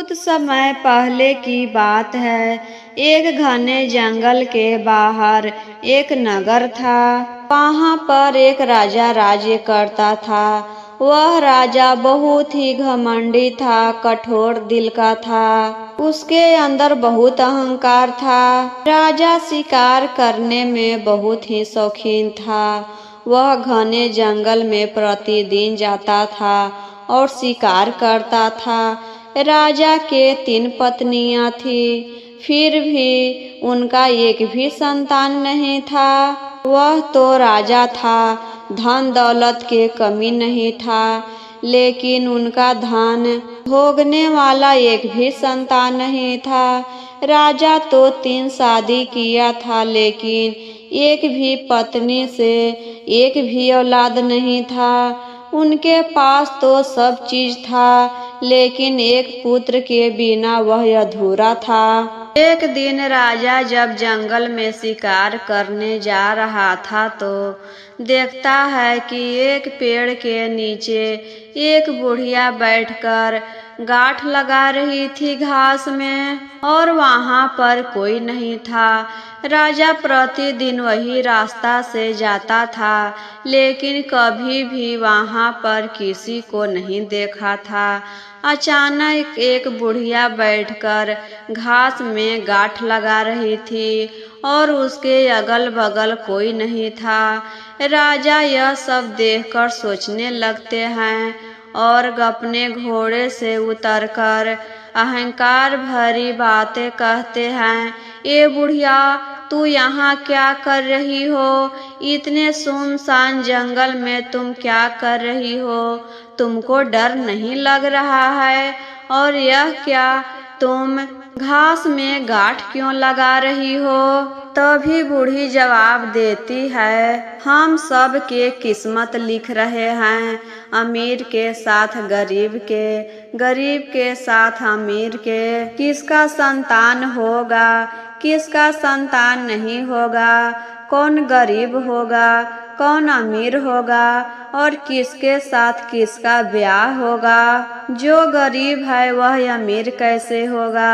कुछ समय पहले की बात है। एक घने जंगल के बाहर एक नगर था। वहाँ पर एक राजा राज्य करता था। वह राजा बहुत ही घमंडी था, कठोर दिल का था। उसके अंदर बहुत अहंकार था। राजा शिकार करने में बहुत ही शौकीन था। वह घने जंगल में प्रतिदिन जाता था और शिकार करता था। राजा के 3 पत्नियां थीं, फिर भी उनका एक भी संतान नहीं था। वह तो राजा था, धन दौलत के कमी नहीं था, लेकिन उनका धन भोगने वाला एक भी संतान नहीं था। राजा तो 3 शादी किया था, लेकिन एक भी पत्नी से एक भी औलाद नहीं था। उनके पास तो सब चीज था, लेकिन एक पुत्र के बिना वह अधूरा था। एक दिन राजा जब जंगल में शिकार करने जा रहा था तो देखता है कि एक पेड़ के नीचे एक बुढ़िया बैठकर गांठ लगा रही थी घास में, और वहां पर कोई नहीं था। राजा प्रतिदिन वही रास्ता से जाता था, लेकिन कभी भी वहां पर किसी को नहीं देखा था। अचानक एक बुढ़िया बैठकर घास में गांठ लगा रही थी और उसके अगल बगल कोई नहीं था। राजा यह सब देखकर सोचने लगते हैं और अपने घोड़े से उतरकर अहंकार भरी बातें कहते हैं। ए बुढ़िया, तू यहाँ क्या कर रही हो? इतने सुनसान जंगल में तुम क्या कर रही हो? तुमको डर नहीं लग रहा है? और यह क्या, तुम घास में गांठ क्यों लगा रही हो? तभी बूढ़ी जवाब देती है, हम सब के किस्मत लिख रहे हैं, अमीर के साथ गरीब के, गरीब के साथ अमीर के। किसका संतान होगा, किसका संतान नहीं होगा, कौन गरीब होगा, कौन अमीर होगा, और किसके साथ किसका ब्याह होगा। जो गरीब है वह अमीर कैसे होगा,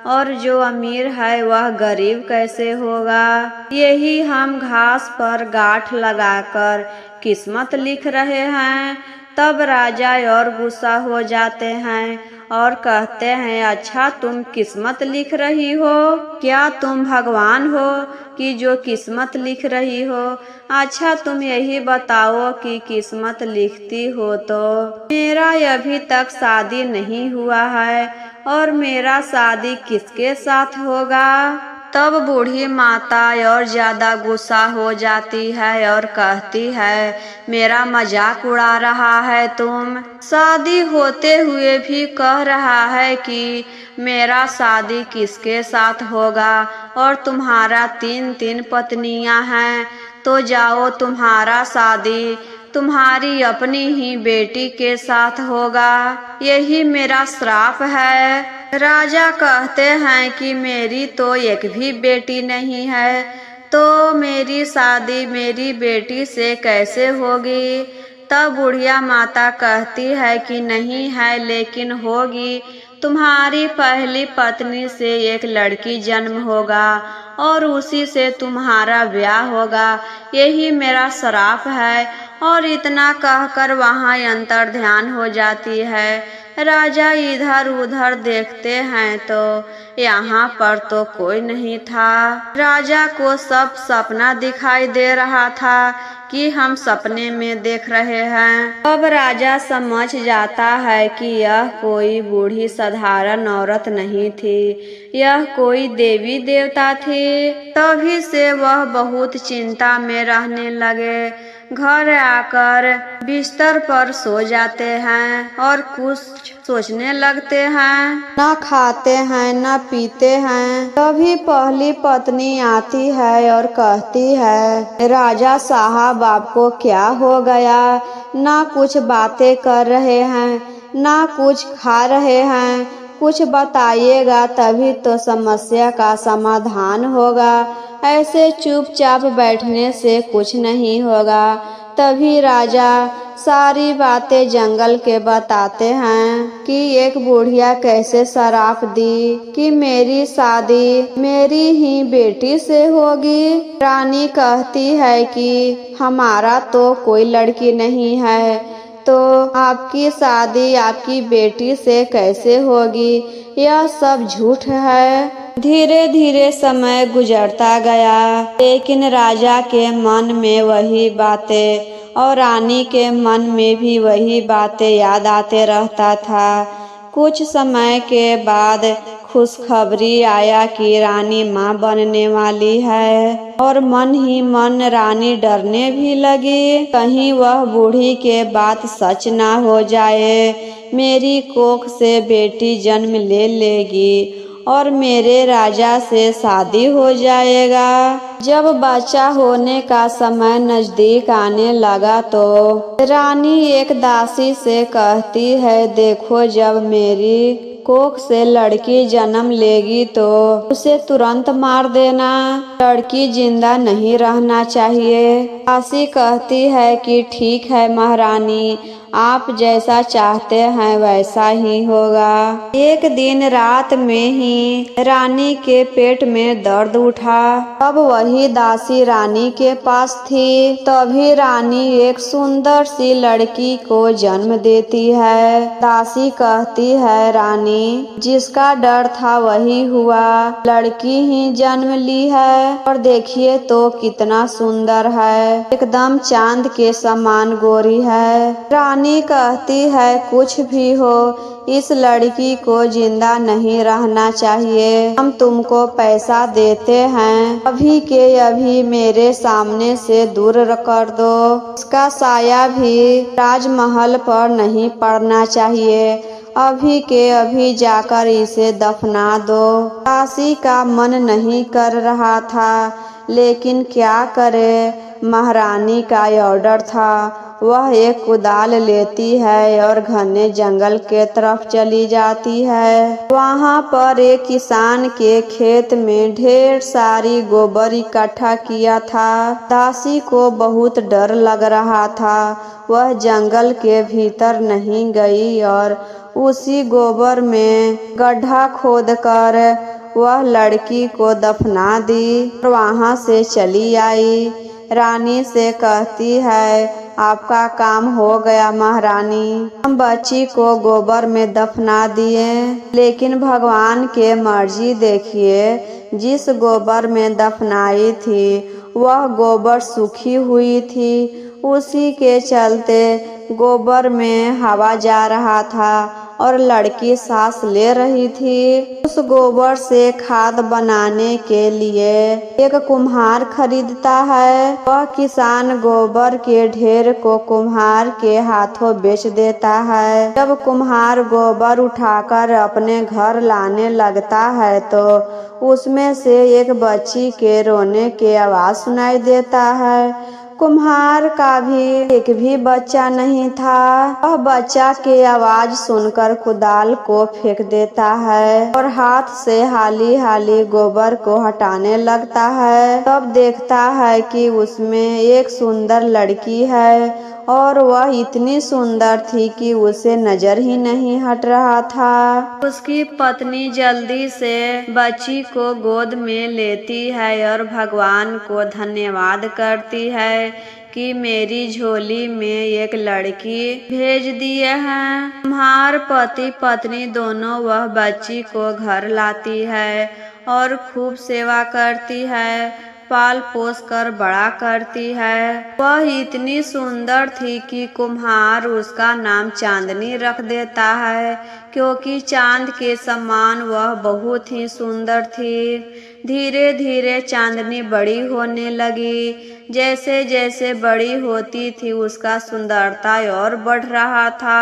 और जो अमीर है वह गरीब कैसे होगा। यही हम घास पर गांठ लगाकर किस्मत लिख रहे हैं। तब राजा और गुस्सा हो जाते हैं और कहते हैं, अच्छा तुम किस्मत लिख रही हो? क्या तुम भगवान हो कि जो किस्मत लिख रही हो? अच्छा तुम यही बताओ कि किस्मत लिखती हो तो मेरा अभी तक शादी नहीं हुआ है, और मेरा शादी किसके साथ होगा? तब बूढ़ी माता और ज्यादा गुस्सा हो जाती है और कहती है, मेरा मजाक उड़ा रहा है तुम? शादी होते हुए भी कह रहा है कि मेरा शादी किसके साथ होगा, और तुम्हारा 3 पत्नियां हैं, तो जाओ तुम्हारा शादी तुम्हारी अपनी ही बेटी के साथ होगा। यही मेरा श्राप है। राजा कहते हैं कि मेरी तो एक भी बेटी नहीं है, तो मेरी शादी मेरी बेटी से कैसे होगी? तब बुढ़िया माता कहती है कि नहीं है, लेकिन होगी। तुम्हारी पहली पत्नी से एक लड़की जन्म होगा और उसी से तुम्हारा ब्याह होगा। यही मेरा श्राप है। और इतना कहकर वहां अंतर ध्यान हो जाती है। राजा इधर उधर देखते हैं तो यहाँ पर तो कोई नहीं था। राजा को सब सपना दिखाई दे रहा था कि हम सपने में देख रहे हैं। अब राजा समझ जाता है कि यह कोई बूढ़ी साधारण औरत नहीं थी, यह कोई देवी देवता थी। तभी से वह बहुत चिंता में रहने लगे। घर आकर बिस्तर पर सो जाते हैं और कुछ सोचने लगते हैं। न खाते हैं न पीते हैं। तभी पहली पत्नी आती है और कहती है, राजा साहब आपको क्या हो गया? ना कुछ बातें कर रहे हैं, ना कुछ खा रहे हैं, कुछ बताइएगा तभी तो समस्या का समाधान होगा। ऐसे चुपचाप बैठने से कुछ नहीं होगा। तभी राजा सारी बातें जंगल के बताते हैं कि एक बुढ़िया कैसे शराप दी कि मेरी शादी मेरी ही बेटी से होगी। रानी कहती है कि हमारा तो कोई लड़की नहीं है, तो आपकी शादी आपकी बेटी से कैसे होगी? यह सब झूठ है। धीरे धीरे समय गुजरता गया, लेकिन राजा के मन में वही बातें और रानी के मन में भी वही बातें याद आते रहता था। कुछ समय के बाद खुशखबरी आया कि रानी माँ बनने वाली है और मन ही मन रानी डरने भी लगी, कहीं वह बूढ़ी के बात सच ना हो जाए, मेरी कोख से बेटी जन्म ले लेगी और मेरे राजा से शादी हो जाएगा। जब बच्चा होने का समय नजदीक आने लगा तो रानी एक दासी से कहती है, देखो जब मेरी कोख से लड़की जन्म लेगी तो उसे तुरंत मार देना, लड़की जिंदा नहीं रहना चाहिए। दासी कहती है कि ठीक है महारानी, आप जैसा चाहते हैं वैसा ही होगा। एक दिन रात में ही रानी के पेट में दर्द उठा। अब वही दासी रानी के पास थी। तभी रानी एक सुंदर सी लड़की को जन्म देती है। दासी कहती है, रानी जिसका डर था वही हुआ, लड़की ही जन्म ली है और देखिए तो कितना सुंदर है, एकदम चांद के समान गोरी है। रानी कहती है, कुछ भी हो इस लड़की को जिंदा नहीं रहना चाहिए, हम तुमको पैसा देते हैं, अभी के अभी मेरे सामने से दूर कर दो, इसका साया भी राजमहल पर नहीं पड़ना चाहिए, अभी के अभी जाकर इसे दफना दो। दासी का मन नहीं कर रहा था, लेकिन क्या करे, महारानी का ऑर्डर था। वह एक कुदाल लेती है और घने जंगल के तरफ चली जाती है। वहाँ पर एक किसान के खेत में ढेर सारी गोबर इकट्ठा किया था। दासी को बहुत डर लग रहा था। वह जंगल के भीतर नहीं गई और उसी गोबर में गड्ढा खोदकर वह लड़की को दफना दी और वहाँ से चली आई। रानी से कहती है, आपका काम हो गया महारानी, हम बच्ची को गोबर में दफना दिए, लेकिन भगवान के मर्जी देखिए, जिस गोबर में दफनाई थी वह गोबर सूखी हुई थी, उसी के चलते गोबर में हवा जा रहा था और लड़की सांस ले रही थी। उस गोबर से खाद बनाने के लिए एक कुम्हार खरीदता है। वह किसान गोबर के ढेर को कुम्हार के हाथों बेच देता है। जब कुम्हार गोबर उठाकर अपने घर लाने लगता है तो उसमें से एक बच्ची के रोने की आवाज सुनाई देता है। कुम्हार का भी एक भी बच्चा नहीं था। वह बच्चा की आवाज सुनकर कुदाल को फेंक देता है और हाथ से हाली हाली गोबर को हटाने लगता है। तब देखता है कि उसमें एक सुंदर लड़की है और वह इतनी सुंदर थी कि उसे नजर ही नहीं हट रहा था। उसकी पत्नी जल्दी से बच्ची को गोद में लेती है और भगवान को धन्यवाद करती है कि मेरी झोली में एक लड़की भेज दिए हैं। कुम्हार पति पत्नी दोनों वह बच्ची को घर लाती है और खूब सेवा करती है, पाल पोस कर बड़ा करती है। वह इतनी सुंदर थी कि कुम्हार उसका नाम चांदनी रख देता है, क्योंकि चांद के समान वह बहुत ही सुंदर थी। धीरे धीरे चांदनी बड़ी होने लगी। जैसे जैसे बड़ी होती थी उसका सुंदरता और बढ़ रहा था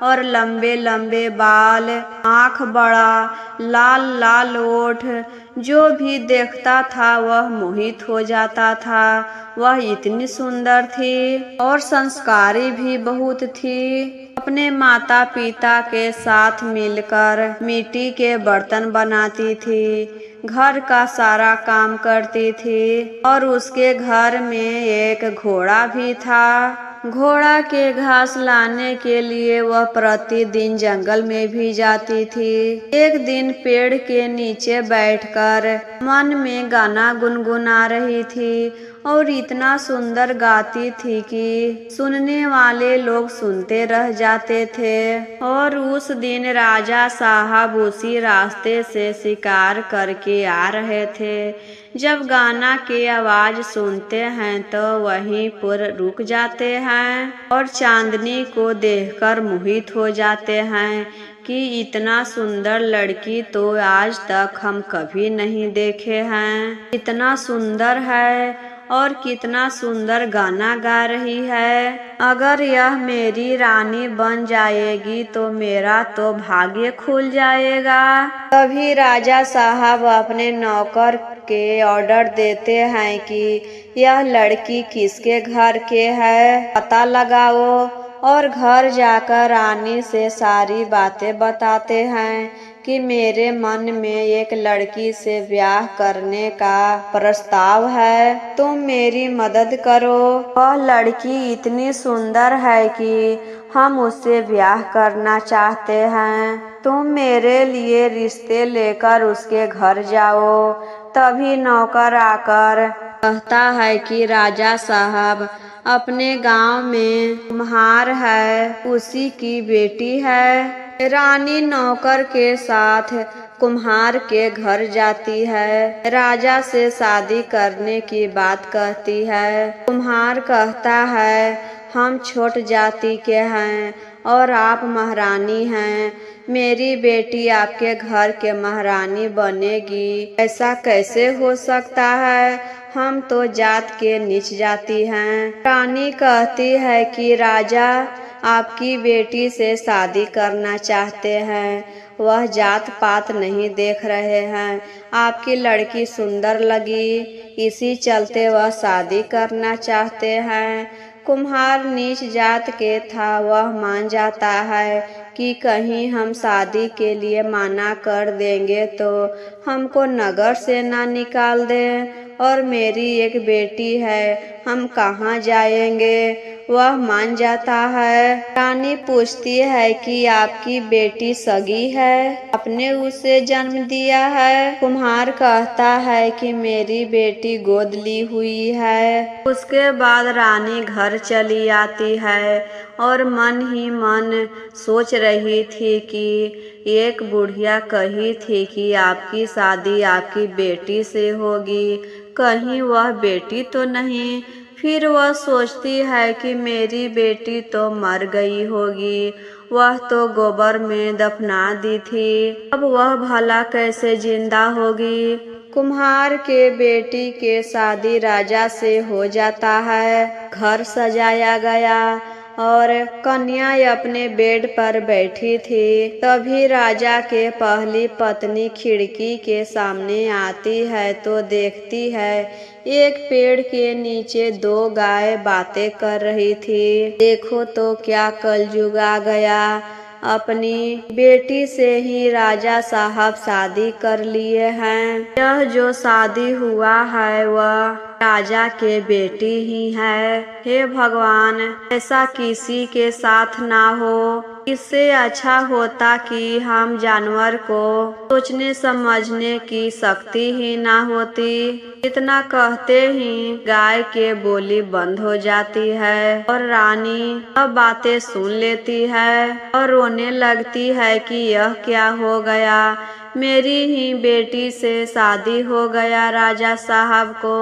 और लंबे लंबे बाल, आँख बड़ा, लाल लाल ओठ, जो भी देखता था वह मोहित हो जाता था। वह इतनी सुंदर थी और संस्कारी भी बहुत थी। अपने माता पिता के साथ मिलकर मिट्टी के बर्तन बनाती थी, घर का सारा काम करती थी और उसके घर में एक घोड़ा भी था। घोड़ा के घास लाने के लिए वह प्रतिदिन जंगल में भी जाती थी। एक दिन पेड़ के नीचे बैठकर मन में गाना गुनगुना रही थी और इतना सुंदर गाती थी कि सुनने वाले लोग सुनते रह जाते थे। और उस दिन राजा साहब उसी रास्ते से शिकार करके आ रहे थे। जब गाना की आवाज सुनते हैं तो वहीं पर रुक जाते हैं और चांदनी को देखकर मोहित हो जाते हैं कि इतना सुंदर लड़की तो आज तक हम कभी नहीं देखे हैं। इतना सुंदर है और कितना सुंदर गाना गा रही है। अगर यह मेरी रानी बन जाएगी तो मेरा तो भाग्य खुल जाएगा। तभी राजा साहब अपने नौकर के ऑर्डर देते हैं कि यह लड़की किसके घर के है, पता लगाओ। और घर जाकर रानी से सारी बातें बताते हैं कि मेरे मन में एक लड़की से ब्याह करने का प्रस्ताव है, तुम मेरी मदद करो। वह लड़की इतनी सुंदर है कि हम उससे ब्याह करना चाहते हैं। तुम मेरे लिए रिश्ते लेकर उसके घर जाओ। तभी नौकर आकर कहता है कि राजा साहब अपने गांव में कुम्हार है, उसी की बेटी है। रानी नौकर के साथ कुम्हार के घर जाती है, राजा से शादी करने की बात कहती है। कुम्हार कहता है हम छोट जाति के हैं और आप महारानी हैं, मेरी बेटी आपके घर के महारानी बनेगी, ऐसा कैसे हो सकता है, हम तो जात के नीच जाती हैं। रानी कहती है कि राजा आपकी बेटी से शादी करना चाहते हैं, वह जात पात नहीं देख रहे हैं, आपकी लड़की सुंदर लगी, इसी चलते वह शादी करना चाहते हैं। कुम्हार नीच जात के था, वह मान जाता है कि कहीं हम शादी के लिए मना कर देंगे तो हमको नगर से ना निकाल दें, और मेरी एक बेटी है, हम कहाँ जाएंगे। वह मान जाता है। रानी पूछती है कि आपकी बेटी सगी है, आपने उसे जन्म दिया है। कुम्हार कहता है कि मेरी बेटी गोद ली हुई है। उसके बाद रानी घर चली आती है और मन ही मन सोच रही थी कि एक बुढ़िया कही थी कि आपकी शादी आपकी बेटी से होगी, कहीं वह बेटी तो नहीं। फिर वह सोचती है कि मेरी बेटी तो मर गई होगी, वह तो गोबर में दफना दी थी, अब वह भला कैसे जिंदा होगी। कुम्हार के बेटी के शादी राजा से हो जाता है। घर सजाया गया और कन्या अपने बेड पर बैठी थी। तभी राजा के पहली पत्नी खिड़की के सामने आती है तो देखती है एक पेड़ के नीचे दो गाय बातें कर रही थी। देखो तो क्या कलयुग आ गया, अपनी बेटी से ही राजा साहब शादी कर लिए हैं। यह जो शादी हुआ है वह राजा के बेटी ही है। हे भगवान, ऐसा किसी के साथ ना हो। इससे अच्छा होता कि हम जानवर को सोचने समझने की शक्ति ही ना होती। इतना कहते ही गाय के बोली बंद हो जाती है और रानी अब बातें सुन लेती है और रोने लगती है कि यह क्या हो गया, मेरी ही बेटी से शादी हो गया राजा साहब को।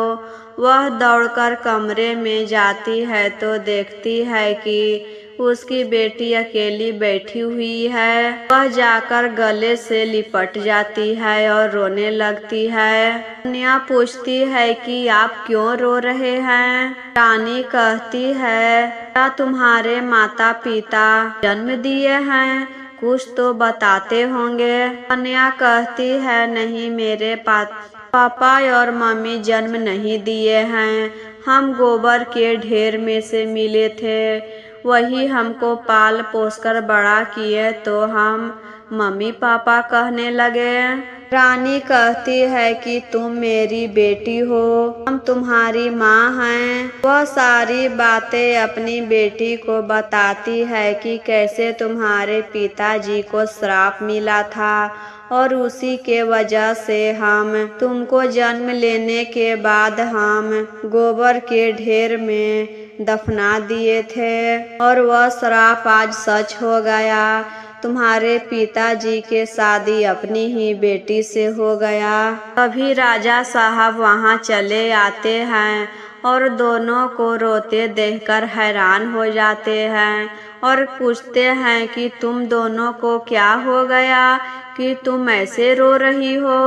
वह दौड़कर कमरे में जाती है तो देखती है कि उसकी बेटी अकेली बैठी हुई है। वह जाकर गले से लिपट जाती है और रोने लगती है। कन्या पूछती है कि आप क्यों रो रहे हैं। रानी कहती है क्या तुम्हारे माता पिता जन्म दिए हैं, कुछ तो बताते होंगे। कन्या कहती है नहीं, मेरे पापा और मम्मी जन्म नहीं दिए हैं, हम गोबर के ढेर में से मिले थे। वही हमको पाल पोस कर बड़ा किए तो हम मम्मी पापा कहने लगे। रानी कहती है कि तुम मेरी बेटी हो, हम तुम्हारी माँ हैं। वह सारी बातें अपनी बेटी को बताती है कि कैसे तुम्हारे पिताजी को श्राप मिला था और उसी के वजह से हम तुमको जन्म लेने के बाद हम गोबर के ढेर में दफना दिए थे और वह श्राप आज सच हो गया। तुम्हारे पिताजी के शादी अपनी ही बेटी से हो गया। तभी राजा साहब वहाँ चले आते हैं और दोनों को रोते देखकर हैरान हो जाते हैं और पूछते हैं कि तुम दोनों को क्या हो गया कि तुम ऐसे रो रही हो।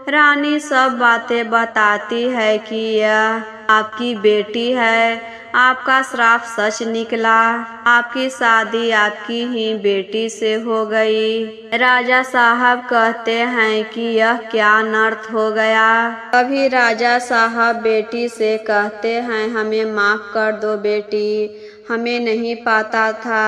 रानी सब बातें बताती है कि यह आपकी बेटी है, आपका श्राप सच निकला, आपकी शादी आपकी ही बेटी से हो गई। राजा साहब कहते हैं कि यह क्या अनर्थ हो गया। अभी राजा साहब बेटी से कहते हैं हमें माफ कर दो बेटी, हमें नहीं पता था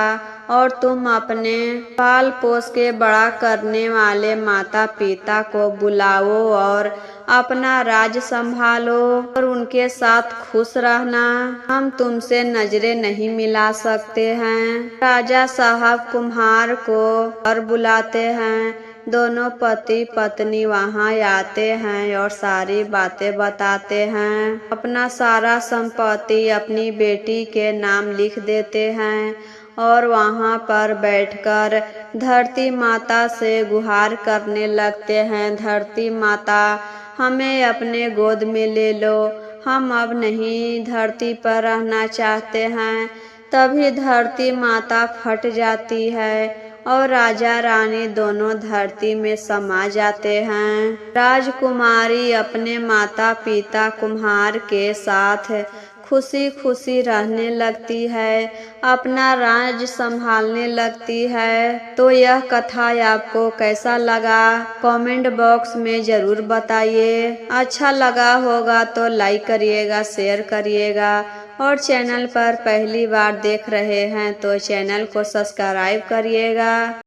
और तुम अपने पाल पोस के बड़ा करने वाले माता पिता को बुलाओ और अपना राज संभालो और उनके साथ खुश रहना। हम तुमसे नजरें नहीं मिला सकते हैं। राजा साहब कुम्हार को और बुलाते हैं। दोनों पति पत्नी वहाँ आते हैं और सारी बातें बताते हैं। अपना सारा संपत्ति अपनी बेटी के नाम लिख देते हैं और वहाँ पर बैठकर धरती माता से गुहार करने लगते हैं। धरती माता, हमें अपने गोद में ले लो, हम अब नहीं धरती पर रहना चाहते हैं। तभी धरती माता फट जाती है और राजा रानी दोनों धरती में समा जाते हैं। राजकुमारी अपने माता पिता कुम्हार के साथ खुशी खुशी रहने लगती है, अपना राज संभालने लगती है। तो यह कथा आपको कैसा लगा कमेंट बॉक्स में ज़रूर बताइए। अच्छा लगा होगा तो लाइक करिएगा, शेयर करिएगा और चैनल पर पहली बार देख रहे हैं तो चैनल को सब्सक्राइब करिएगा।